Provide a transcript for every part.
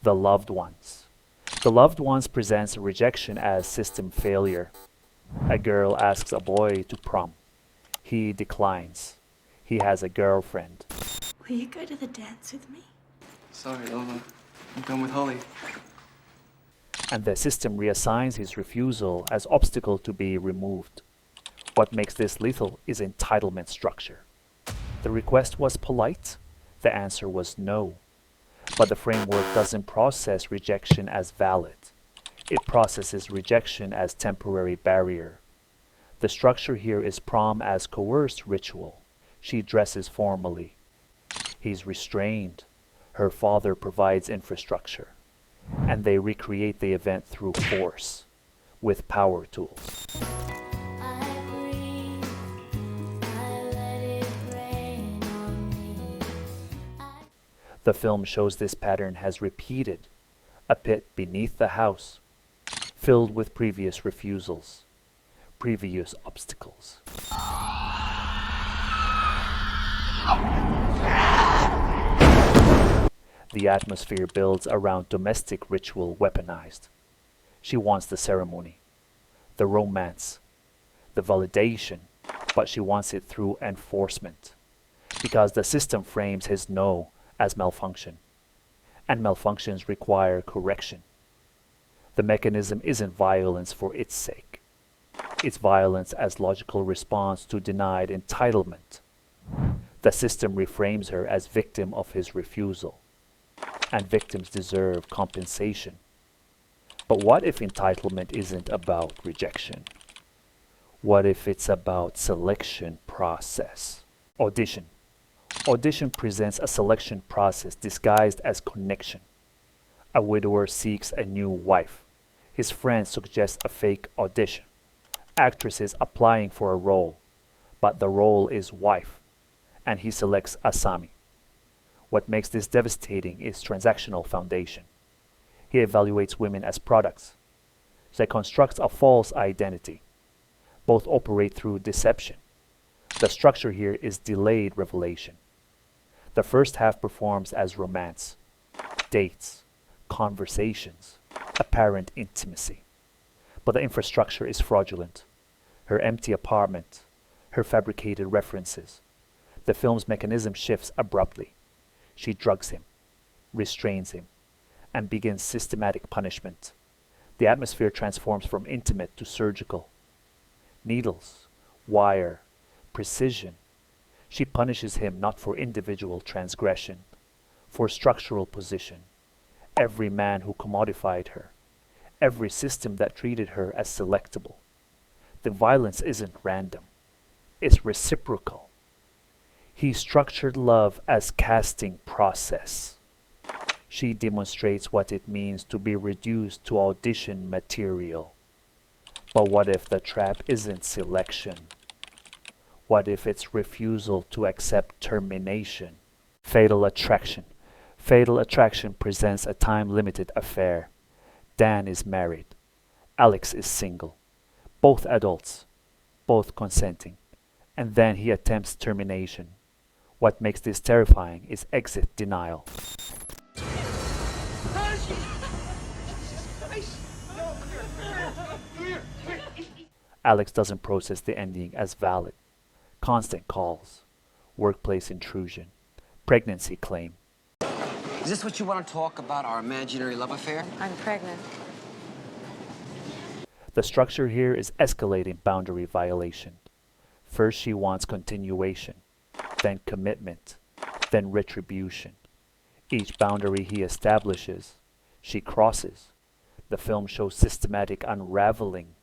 The loved ones. The loved ones presents rejection as system failure. A girl asks a boy to prom. He declines. He has a girlfriend. Will you go to the dance with me? Sorry, Lola. I'm going with Holly. And the system reassigns his refusal as obstacle to be removed. What makes this lethal is entitlement structure. The request was polite, the answer was no. But the framework doesn't process rejection as valid. It processes rejection as temporary barrier. The structure here is prom as coerced ritual. She dresses formally. He's restrained. Her father provides infrastructure. And they recreate the event through force, with power tools. The film shows this pattern has repeated, a pit beneath the house, filled with previous refusals, previous obstacles. The atmosphere builds around domestic ritual weaponized. She wants the ceremony, the romance, the validation, but she wants it through enforcement, because the system frames his no as malfunction, and malfunctions require correction. The mechanism isn't violence for its sake. It's violence as logical response to denied entitlement. The system reframes her as victim of his refusal, and victims deserve compensation. But what if entitlement isn't about rejection? What if it's about selection process? Audition. Audition presents a selection process disguised as connection. A widower seeks a new wife. His friend suggests a fake audition. Actresses applying for a role, but the role is wife, and he selects Asami. What makes this devastating is transactional foundation. He evaluates women as products. They construct a false identity. Both operate through deception. The structure here is delayed revelation. The first half performs as romance, dates, conversations, apparent intimacy. But the infrastructure is fraudulent. Her empty apartment, her fabricated references. The film's mechanism shifts abruptly. She drugs him, restrains him, and begins systematic punishment. The atmosphere transforms from intimate to surgical. Needles, wire, precision. She punishes him not for individual transgression, for structural position. Every man who commodified her, every system that treated her as selectable. The violence isn't random, it's reciprocal. He structured love as casting process. She demonstrates what it means to be reduced to audition material. But what if the trap isn't selection? What if it's refusal to accept termination? Fatal Attraction. Fatal Attraction presents a time-limited affair. Dan is married. Alex is single. Both adults. Both consenting. And then he attempts termination. What makes this terrifying is exit denial. Alex doesn't process the ending as valid. Constant calls, workplace intrusion, pregnancy claim. Is this what you want to talk about, our imaginary love affair? I'm pregnant. The structure here is escalating boundary violation. First she wants continuation, then commitment, then retribution. Each boundary he establishes, she crosses. The film shows systematic unraveling,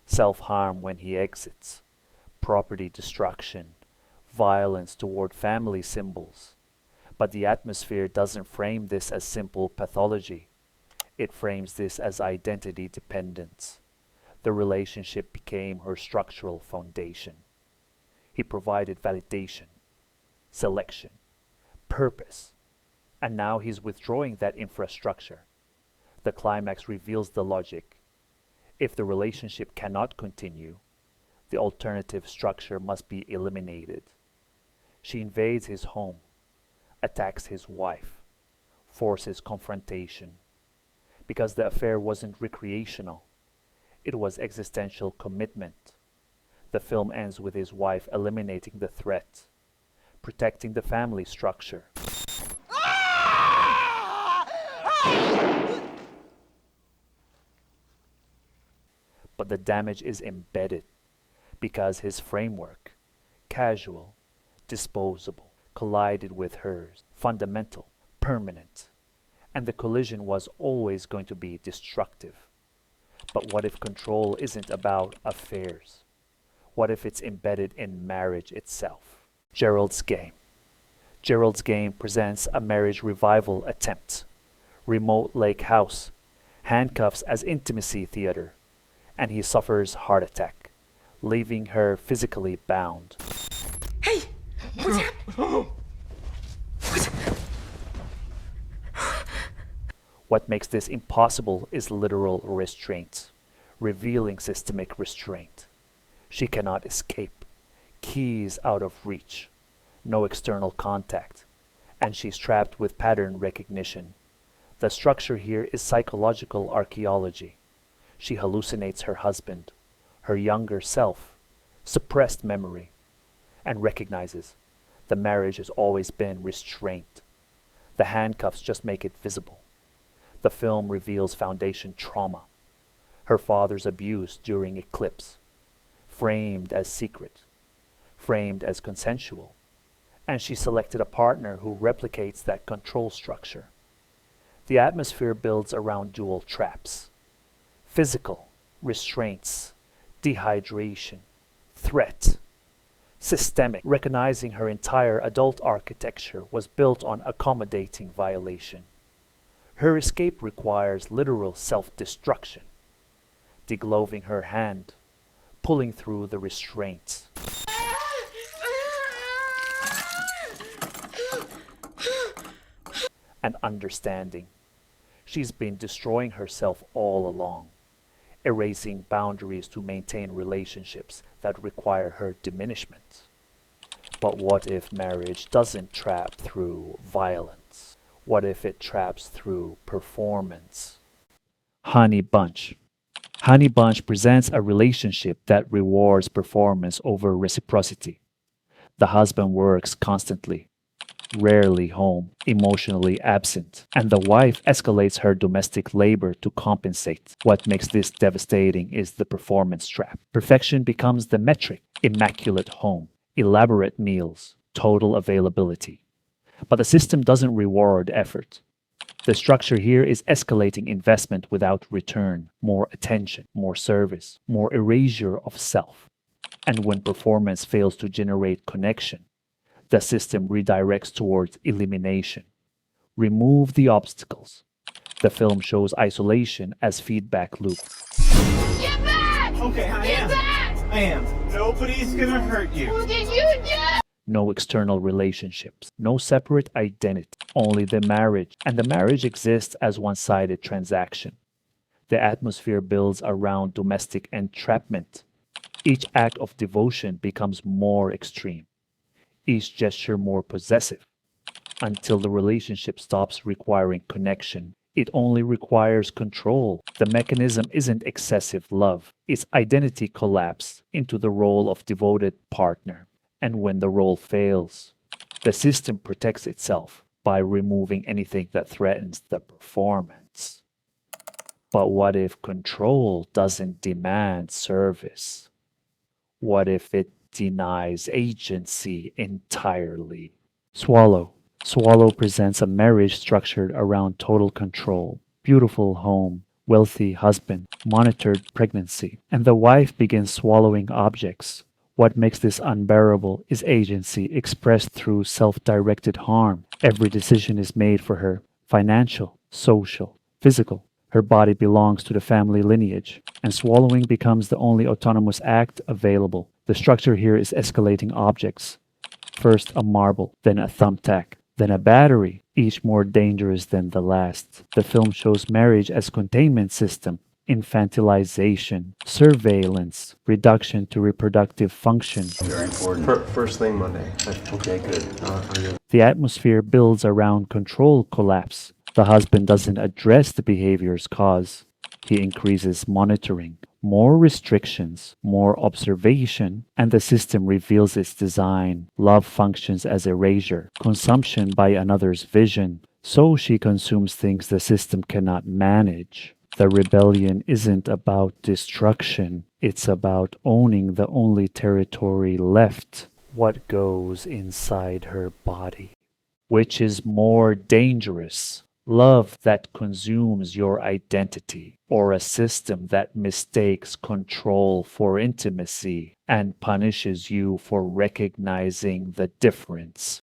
self-harm when he exits, property destruction, violence toward family symbols. But the atmosphere doesn't frame this as simple pathology. It frames this as identity dependence. The relationship became her structural foundation. He provided validation, selection, purpose, and now he's withdrawing that infrastructure. The climax reveals the logic. If the relationship cannot continue, the alternative structure must be eliminated. She invades his home, attacks his wife, forces confrontation. Because the affair wasn't recreational, it was existential commitment. The film ends with his wife eliminating the threat, protecting the family structure. But the damage is embedded because his framework, casual, disposable, collided with hers, fundamental, permanent, and the collision was always going to be destructive. But what if control isn't about affairs? What if it's embedded in marriage itself? Gerald's Game. Gerald's Game presents a marriage revival attempt. Remote lake house, handcuffs as intimacy theater, and he suffers heart attack, leaving her physically bound. Hey! What's happening? What makes this impossible is literal restraint, revealing systemic restraint. She cannot escape, keys out of reach, no external contact, and she's trapped with pattern recognition. The structure here is psychological archaeology. She hallucinates her husband, her younger self, suppressed memory, and recognizes the marriage has always been restraint. The handcuffs just make it visible. The film reveals foundation trauma, her father's abuse during eclipse, framed as secret, framed as consensual, and she selected a partner who replicates that control structure. The atmosphere builds around dual traps: physical, restraints, dehydration, threat, systemic, recognizing her entire adult architecture was built on accommodating violation. Her escape requires literal self-destruction, degloving her hand, pulling through the restraints. And understanding. She's been destroying herself all along, erasing boundaries to maintain relationships that require her diminishment. But what if marriage doesn't trap through violence? What if it traps through performance? Honey Bunch. Honey Bunch presents a relationship that rewards performance over reciprocity. The husband works constantly, rarely home, emotionally absent, and the wife escalates her domestic labor to compensate. What makes this devastating is the performance trap. Perfection becomes the metric: immaculate home, elaborate meals, total availability. But the system doesn't reward effort. The structure here is escalating investment without return: more attention, more service, more erasure of self. And when performance fails to generate connection, the system redirects towards elimination. Remove the obstacles. The film shows isolation as feedback loop. Get back! Okay, Get back! I am. Nobody's gonna hurt you. What did you do? No external relationships, no separate identity, only the marriage. And the marriage exists as one-sided transaction. The atmosphere builds around domestic entrapment. Each act of devotion becomes more extreme, each gesture more possessive, until the relationship stops requiring connection. It only requires control. The mechanism isn't excessive love, it's identity collapse into the role of devoted partner. And when the role fails, the system protects itself by removing anything that threatens the performance. But what if control doesn't demand service? What if it denies agency entirely? Swallow. Swallow presents a marriage structured around total control. Beautiful home, wealthy husband, monitored pregnancy, and the wife begins swallowing objects. What makes this unbearable is agency expressed through self-directed harm. Every decision is made for her: financial, social, physical. Her body belongs to the family lineage, and swallowing becomes the only autonomous act available. The structure here is escalating objects. First a marble, then a thumbtack, then a battery, each more dangerous than the last. The film shows marriage as containment system: infantilization, surveillance, reduction to reproductive function. Very important. First thing Monday. Okay, good. The atmosphere builds around control collapse, The husband doesn't address the behavior's cause. He increases monitoring, more restrictions, more observation, and the system reveals its design. Love functions as erasure, consumption by another's vision. So she consumes things the system cannot manage. The rebellion isn't about destruction. It's about owning the only territory left, what goes inside her body. Which is more dangerous? Love that consumes your identity, or a system that mistakes control for intimacy and punishes you for recognizing the difference?